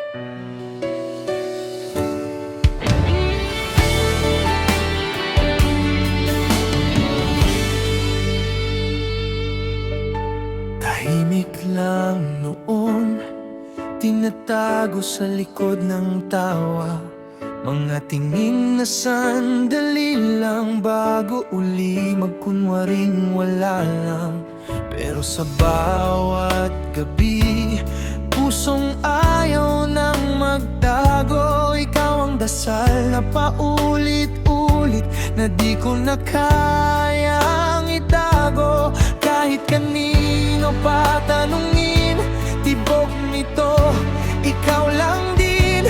Tahimik lang noon, tinatago sa likod ng tawa. Mga tingin na sandali lang bago uli magkunwaring wala lang. Pero sa bawat gabi, pusong ayaw nang magtago. Ikaw ang dasal na paulit-ulit na di ko na kayang itago. Kahit kanino pa tanungin, tibok nito, ikaw lang din.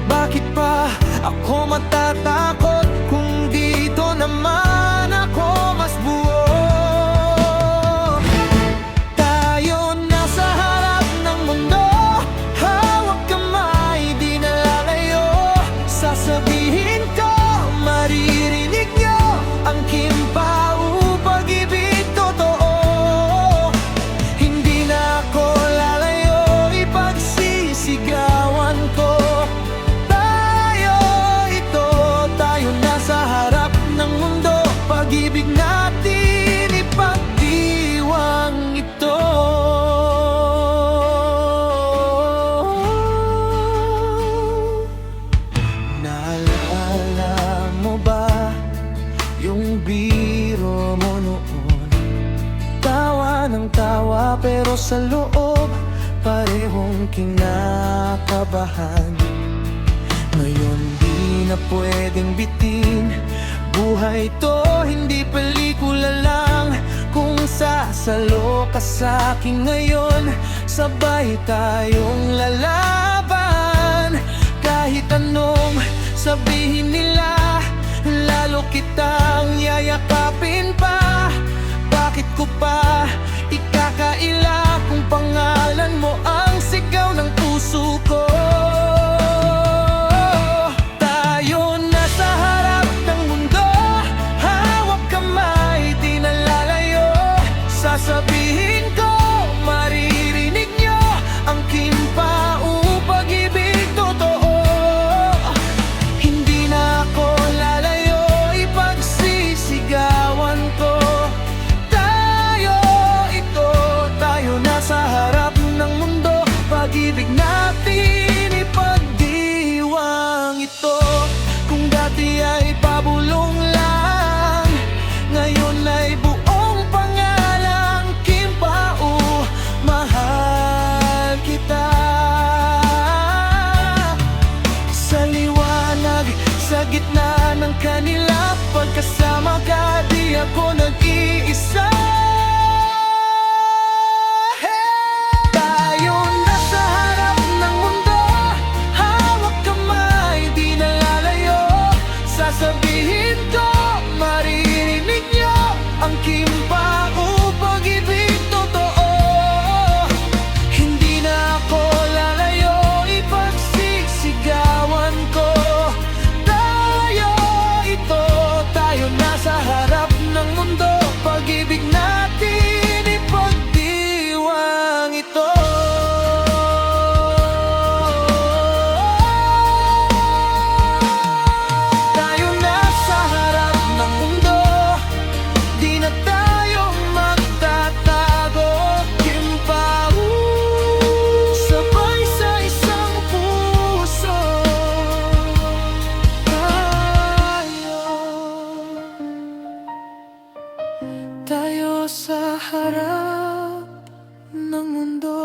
Bakit pa ako matatakot kung dito naman ako mas buo? Tayo nasa harap ng mundo, hawak kamay, di na lalayo. Sasabihin ko, maririnig nyo ang kimpao, pag-ibig totoo. Hindi na ako lalayo, ipagsisigawan ko. Pag-ibig natin ipagdiwang ito. Naalala mo ba yung biro mo noon? Tawa ng tawa pero sa loob parehong kinakabahan. Ngayon di na pwedeng bitin, buhay to, hindi pelikula lang. Kung sasalo ka sa'kin ngayon, sabay tayong lalaban. Kahit anong sabihin nila, lalo kitang yayakapin pa. Bakit ko pa ikakaila kung pangalan mo ang sigaw ng puso ko? Sasabihin ko, maririnig nyo ang kimpao, pag-ibig totoo. Hindi na ako lalayo, ipagsisigawan ko. Tayo ito, tayo nasa harap ng mundo. Pag-ibig natin ipagdiwang ito. Kung dati ay pabulong lang, ngayon ay buong sa gitna ng kanila. Pagkasama ka, di ako nag-iisa. Tayo nasa harap ng mundo, hawak kamay, di na lalayo. Sasabihin ko, maririnig nyo ang kimpao, pag-ibig totoo. Hindi na ako lalayo, ipagsisigawan ko. Nasa harap ng mundo, pag-ibig natin ipagdiwang ito. Tayo nasa harap ng mundo, di na tayo magtatago. Kimpao, sabay sa isang puso. Tayo sa harap ng mundo.